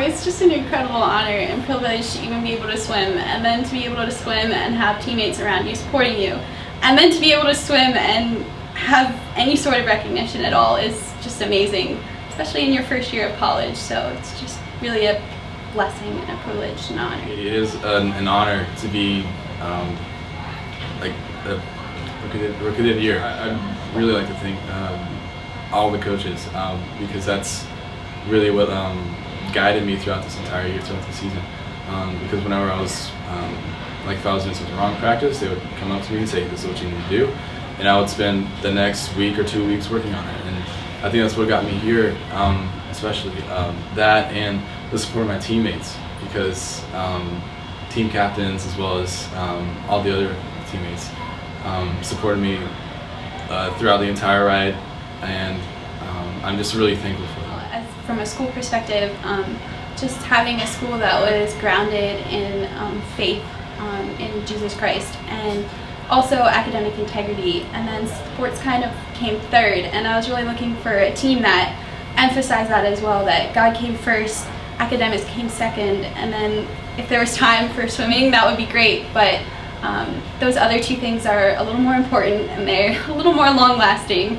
It's just an incredible honor and privilege to even be able to swim, and then to be able to swim and have teammates around you supporting you, and then to be able to swim and have any sort of recognition at all is just amazing, especially in your first year of college. So it's just really a blessing and a privilege and an honor. It is an honor to be like a rookie of the year. I'd really like to thank all the coaches because that's really what guided me throughout this entire year, throughout the season. Because whenever I was, like if I was doing something wrong in practice, they would come up to me and say, "This is what you need to do," and I would spend the next week or 2 weeks working on it. And I think that's what got me here, especially that and the support of my teammates, because team captains as well as all the other teammates supported me throughout the entire ride, and I'm just really thankful for that. From a school perspective, just having a school that was grounded in faith in Jesus Christ, and also academic integrity, and then sports kind of came third, and I was really looking for a team that emphasized that as well, that God came first, academics came second, and then if there was time for swimming, that would be great, but those other two things are a little more important and they're a little more long-lasting,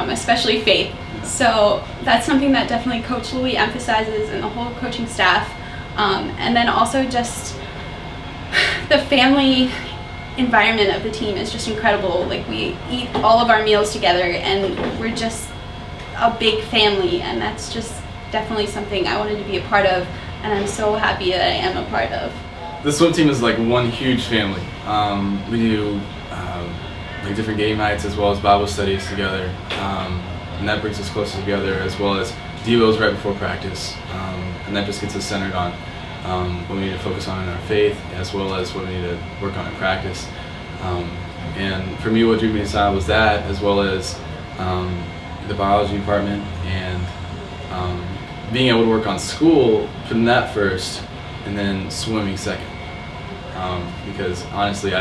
especially faith. So that's something that definitely Coach Louie emphasizes, and the whole coaching staff, and then also just the family environment of the team is just incredible. Like, we eat all of our meals together and we're just a big family, and that's just definitely something I wanted to be a part of, and I'm so happy that I am a part of. The swim team is like one huge family. We do like different game nights as well as Bible studies together, and that brings us closer together, as well as devos right before practice, and that just gets us centered on what we need to focus on in our faith, as well as what we need to work on in practice. And for me, what drew me inside was that, as well as the biology department, and being able to work on school, putting that first, and then swimming second. Because honestly,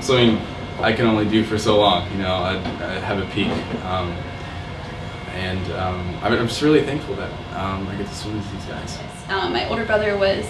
swimming I can only do for so long. You know, I have a peak, and I'm just really thankful that I get to swim with these guys. My older brother was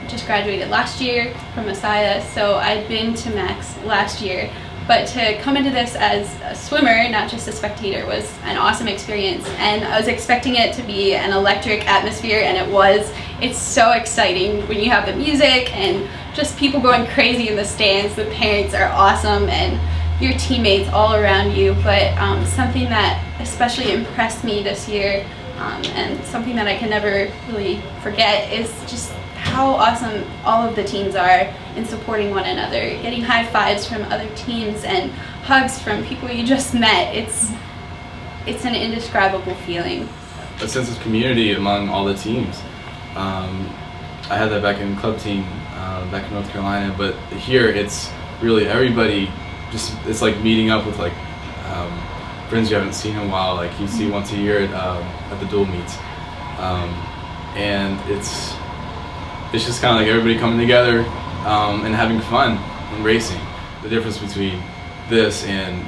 just graduated last year from Messiah, so I'd been to Max last year. But to come into this as a swimmer, not just a spectator, was an awesome experience. And I was expecting it to be an electric atmosphere, and it was. It's so exciting when you have the music and just people going crazy in the stands. The parents are awesome, and your teammates all around you. But something that especially impressed me this year, and something that I can never really forget, is just how awesome all of the teams are in supporting one another, getting high fives from other teams and hugs from people you just met. It's an indescribable feeling. A sense of community among all the teams. I had that back in club team back in North Carolina, but here it's really everybody. It's like meeting up with like friends you haven't seen in a while, like you see once a year at the dual meets, and it's just kind of like everybody coming together and having fun and racing. The difference between this and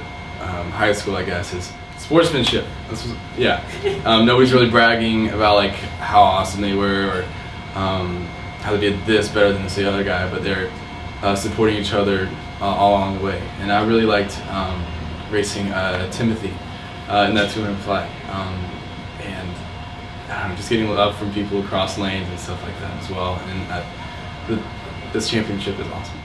high school, I guess, is sportsmanship. Nobody's really bragging about like how awesome they were, or how they did this better than the other guy, but they're supporting each other all along the way. And I really liked racing Timothy in that 200 fly. And I don't know, just getting love from people across lanes and stuff like that as well. And this championship is awesome.